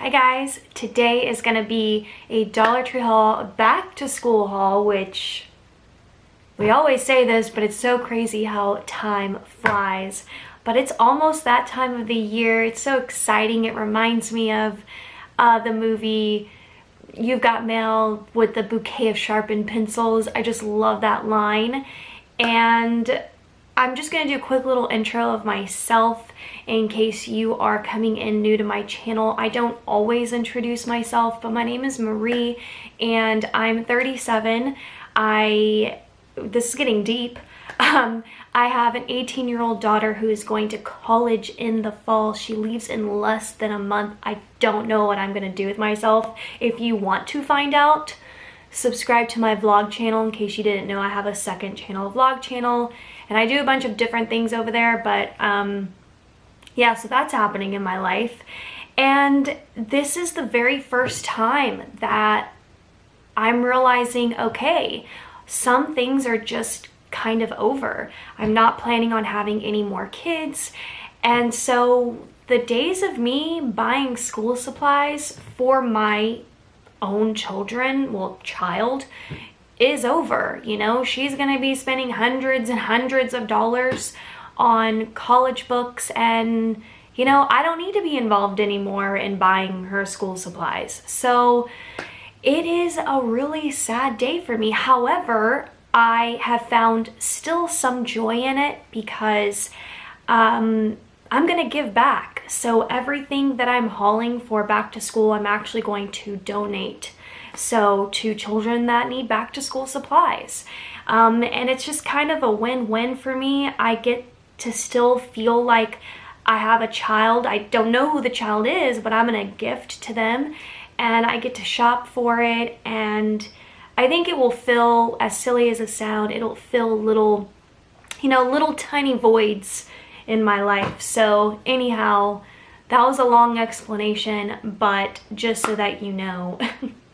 Hi guys, today is going to be a Dollar Tree haul, back to school haul, which we always say this, but it's so crazy how time flies. But it's almost that time of the year. It's so exciting. It reminds me of the movie You've Got Mail with the bouquet of sharpened pencils. I just love that line. And I'm just going to do a quick little intro of myself in case you are coming in new to my channel. I don't always introduce myself, but my name is Marie and I'm 37. This is getting deep. I have an 18-year-old daughter who is going to college in the fall. She leaves in less than a month. I don't know what I'm going to do with myself. If you want to find out, subscribe to my vlog channel. In case you didn't know, I have a second channel, vlog channel, and I do a bunch of different things over there. But yeah, so that's happening in my life. And this is the very first time that I'm realizing, okay, some things are just kind of over. I'm not planning on having any more kids. And so the days of me buying school supplies for my own children, well, child, is over. You know, she's gonna be spending hundreds and hundreds of dollars on college books, and you know, I don't need to be involved anymore in buying her school supplies. So it is a really sad day for me. However, I have found still some joy in it because I'm gonna give back. So everything that I'm hauling for back to school, I'm actually going to donate so to children that need back to school supplies. And it's just kind of a win-win for me. I get to still feel like I have a child. I don't know who the child is, but I'm gonna gift to them and I get to shop for it. And I think it will fill, as silly as it sounds, it'll fill little, you know, little tiny voids in my life. So anyhow, that was a long explanation, but just so that you know.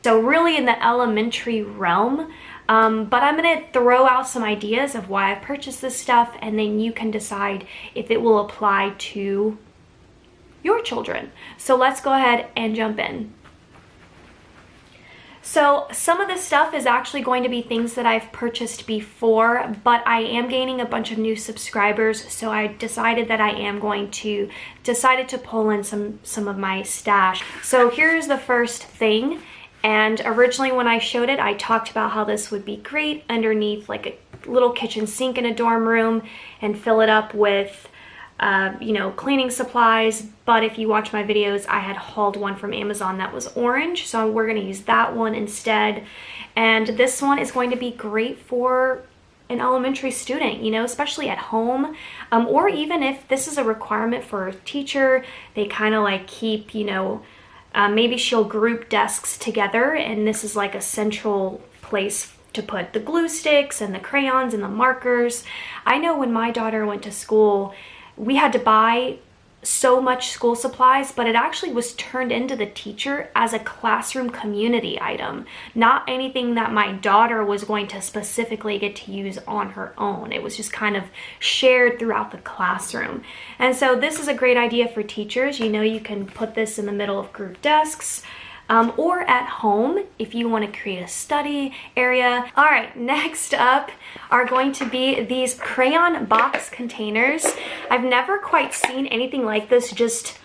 So really in the elementary realm, but I'm gonna throw out some ideas of why I purchased this stuff, and then you can decide if it will apply to your children. So let's go ahead and jump in. So some of this stuff is actually going to be things that I've purchased before, but I am gaining a bunch of new subscribers, so I decided that I am going to pull in some of my stash. So here's the first thing. And originally when I showed it, I talked about how this would be great underneath like a little kitchen sink in a dorm room and fill it up with you know, cleaning supplies. But if you watch my videos, I had hauled one from Amazon that was orange, so we're gonna use that one instead. And this one is going to be great for an elementary student, you know, especially at home, or even if this is a requirement for a teacher. They kind of like keep, you know, maybe she'll group desks together, and this is like a central place to put the glue sticks and the crayons and the markers. I know when my daughter went to school, we had to buy so much school supplies, but it actually was turned into the teacher as a classroom community item, not anything that my daughter was going to specifically get to use on her own. It was just kind of shared throughout the classroom. And so this is a great idea for teachers. You know, you can put this in the middle of group desks, or at home if you want to create a study area. All right, next up are going to be these Crayon Box Containers. I've never quite seen anything like this just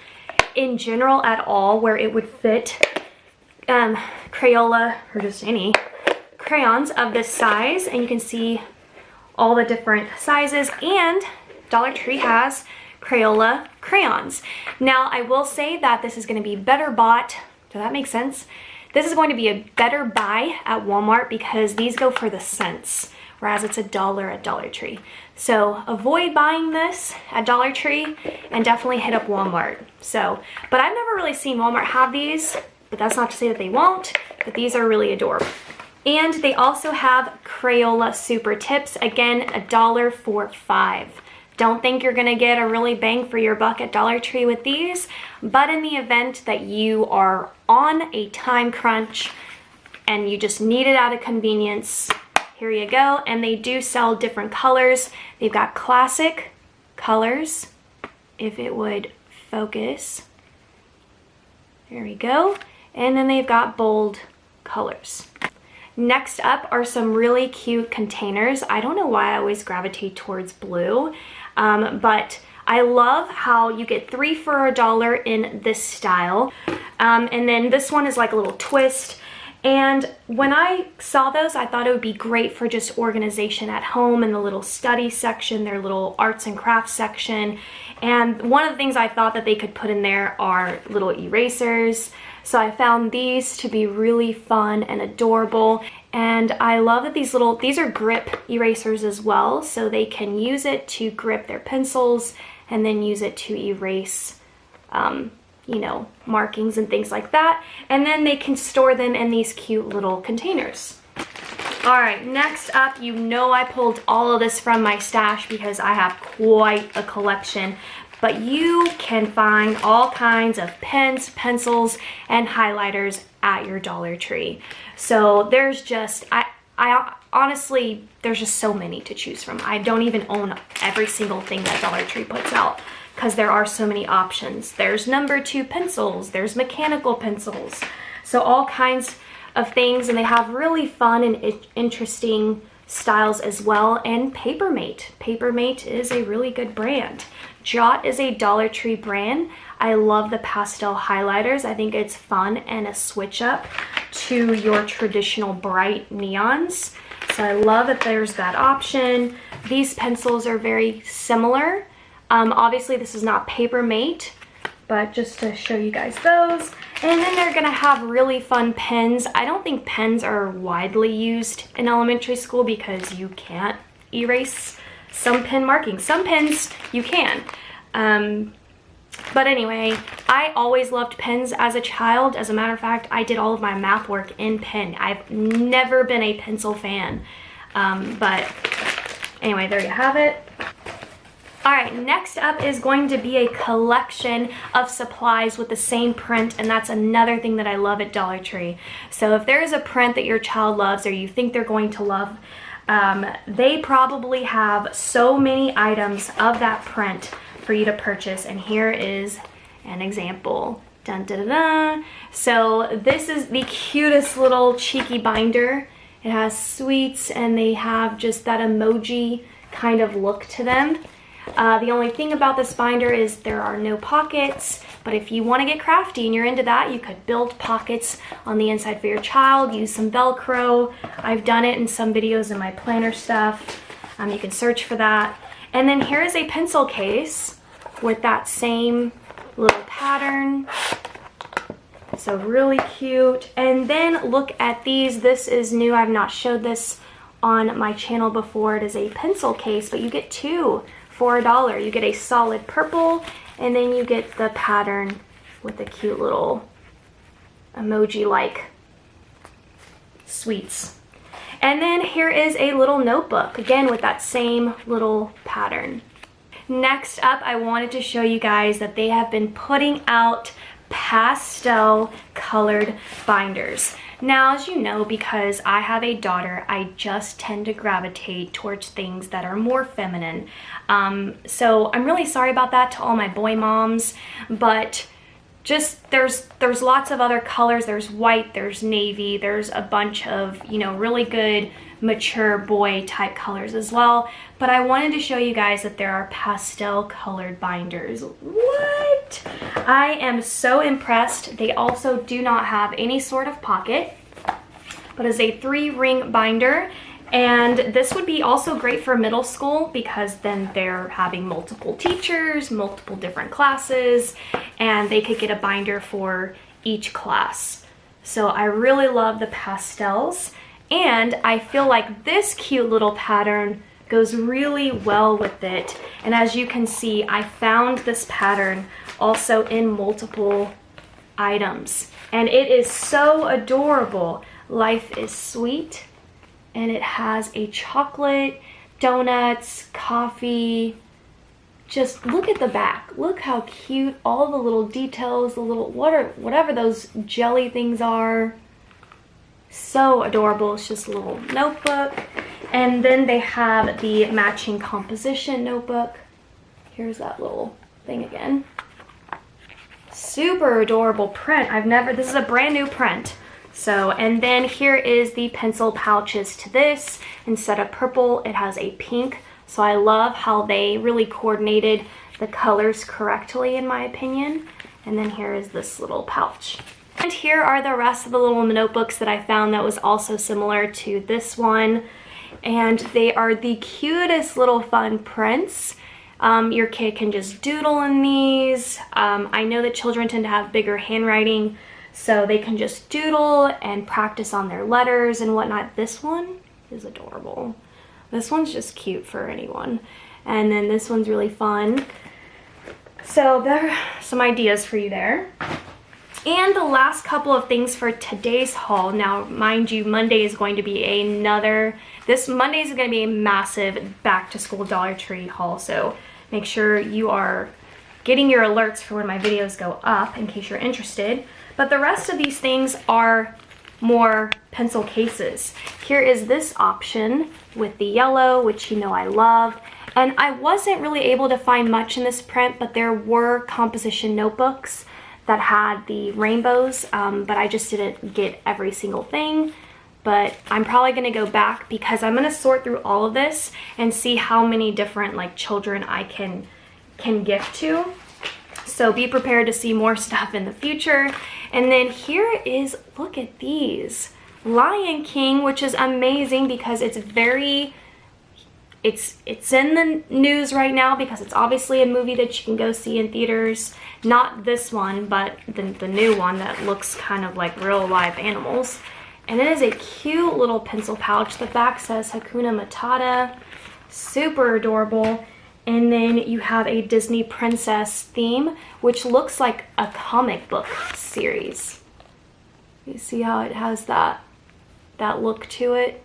in general at all, where it would fit Crayola, or just any crayons of this size. And you can see all the different sizes, and Dollar Tree has Crayola crayons. Now I will say that this is going to be better bought. Does that make sense? This is going to be a better buy at Walmart because these go for the cents, whereas it's $1 at Dollar Tree. So avoid buying this at Dollar Tree and definitely hit up Walmart. So, but I've never really seen Walmart have these, but that's not to say that they won't, but these are really adorable. And they also have Crayola Super Tips. Again, $1 for 5. Don't think you're gonna get a really bang for your buck at Dollar Tree with these, but in the event that you are on a time crunch and you just need it out of convenience, here you go. And they do sell different colors. They've got classic colors, if it would focus. There we go. And then they've got bold colors. Next up are some really cute containers. I don't know why I always gravitate towards blue, but I love how you get 3 for $1 in this style. And then this one is like a little twist. And when I saw those, I thought it would be great for just organization at home in the little study section, their little arts and crafts section. And one of the things I thought that they could put in there are little erasers. So I found these to be really fun and adorable. And I love that these are grip erasers as well. So they can use it to grip their pencils and then use it to erase you know, markings and things like that. And then they can store them in these cute little containers. All right, next up, you know I pulled all of this from my stash because I have quite a collection, but you can find all kinds of pens, pencils, and highlighters at your Dollar Tree. So there's just, I honestly, there's just so many to choose from. I don't even own every single thing that Dollar Tree puts out, because there are so many options. There's number 2 pencils, there's mechanical pencils, so all kinds of things, and they have really fun and interesting styles as well. And Papermate. Papermate is a really good brand. Jot is a Dollar Tree brand. I love the pastel highlighters. I think it's fun and a switch up to your traditional bright neons. So I love that there's that option. These pencils are very similar. Obviously this is not Papermate, but just to show you guys those. And then they're gonna have really fun pens. I don't think pens are widely used in elementary school because you can't erase some pen markings. Some pens you can. But anyway, I always loved pens as a child. As a matter of fact, I did all of my math work in pen. I've never been a pencil fan. But anyway, there you have it. All right, next up is going to be a collection of supplies with the same print, and that's another thing that I love at Dollar Tree. So if there is a print that your child loves or you think they're going to love, they probably have so many items of that print for you to purchase, and here is an example. Dun, dun, dun, dun. So this is the cutest little cheeky binder. It has sweets, and they have just that emoji kind of look to them. The only thing about this binder is there are no pockets, but if you want to get crafty and you're into that, you could build pockets on the inside for your child, use some Velcro. I've done it in some videos in my planner stuff. You can search for that. And then here is a pencil case with that same little pattern. So really cute. And then look at these. This is new. I've not showed this on my channel before. It is a pencil case, but you get 2 for $1. You get a solid purple, and then you get the pattern with the cute little emoji-like sweets. And then here is a little notebook, again with that same little pattern. Next up, I wanted to show you guys that they have been putting out pastel colored binders. Now, as you know, because I have a daughter, I just tend to gravitate towards things that are more feminine. So I'm really sorry about that to all my boy moms, but just there's lots of other colors. There's white, there's navy, there's a bunch of, you know, really good mature boy type colors as well. But I wanted to show you guys that there are pastel colored binders. What? I am so impressed. They also do not have any sort of pocket, but it's a 3-ring binder. And this would be also great for middle school because then they're having multiple teachers, multiple different classes, and they could get a binder for each class. So I really love the pastels, and I feel like this cute little pattern goes really well with it. And as you can see, I found this pattern also in multiple items, and it is so adorable. Life is sweet. And it has a chocolate, donuts, coffee. Just look at the back. Look how cute all the little details, the little whatever those jelly things are. So adorable. It's just a little notebook. And then they have the matching composition notebook. Here's that little thing again. Super adorable print. This is a brand new print. So, and then here is the pencil pouches to this. Instead of purple, it has a pink. So I love how they really coordinated the colors correctly, in my opinion. And then here is this little pouch. And here are the rest of the little notebooks that I found that was also similar to this one. And they are the cutest little fun prints. Your kid can just doodle in these. I know that children tend to have bigger handwriting, so they can just doodle and practice on their letters and whatnot. This one is adorable. This one's just cute for anyone. And then this one's really fun. So there are some ideas for you there. And the last couple of things for today's haul. Now, mind you, Monday is going to be this Monday is going to be a massive back to school Dollar Tree haul. So make sure you are getting your alerts for when my videos go up in case you're interested. But the rest of these things are more pencil cases. Here is this option with the yellow, which you know I love. And I wasn't really able to find much in this print, but there were composition notebooks that had the rainbows, but I just didn't get every single thing. But I'm probably gonna go back because I'm gonna sort through all of this and see how many different like children I can gift to. So be prepared to see more stuff in the future. And then here is, look at these. Lion King, which is amazing because it's in the news right now because it's obviously a movie that you can go see in theaters. Not this one, but the new one that looks kind of like real live animals. And it is a cute little pencil pouch. The back says Hakuna Matata. Super adorable. And then you have a Disney princess theme, which looks like a comic book series. You see how it has that look to it?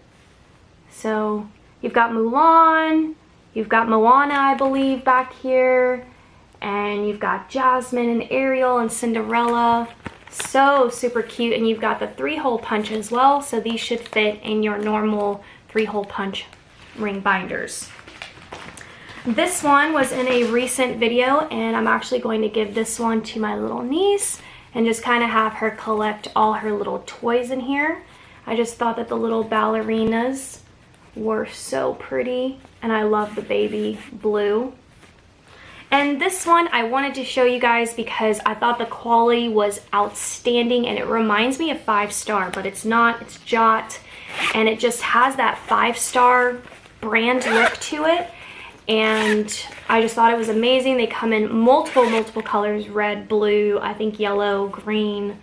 So you've got Mulan, you've got Moana, I believe, back here, and you've got Jasmine and Ariel and Cinderella. So super cute. And you've got the 3-hole punch as well, so these should fit in your normal 3-hole punch ring binders. This one was in a recent video, and I'm actually going to give this one to my little niece and just kind of have her collect all her little toys in here. I just thought that the little ballerinas were so pretty, and I love the baby blue. And this one I wanted to show you guys because I thought the quality was outstanding, and it reminds me of 5-star, but it's not. It's Jot, and it just has that 5-star brand look to it. And I just thought it was amazing. They come in multiple colors: red, blue, I think yellow, green,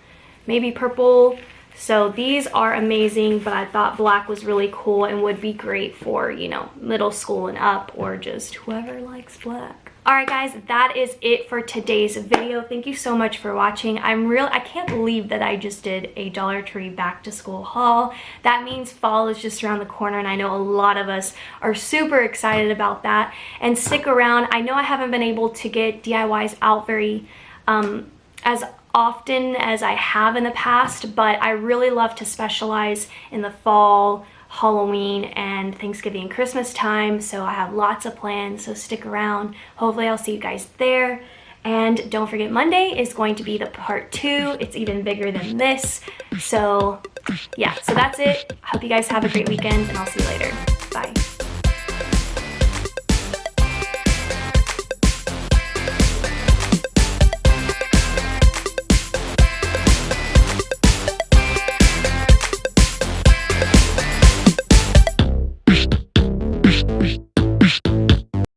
maybe purple. So these are amazing, but I thought black was really cool and would be great for, you know, middle school and up, or just whoever likes black. Alright guys, that is it for today's video. Thank you so much for watching. I can't believe that I just did a Dollar Tree back to school haul. That means fall is just around the corner, and I know a lot of us are super excited about that. And stick around. I know I haven't been able to get DIYs out very as often as I have in the past, but I really love to specialize in the fall, Halloween, and Thanksgiving and Christmas time, so I have lots of plans, so stick around. Hopefully I'll see you guys there. And don't forget, Monday is going to be the part 2. It's even bigger than this. So yeah, so that's it. I hope you guys have a great weekend, and I'll see you later. Bye.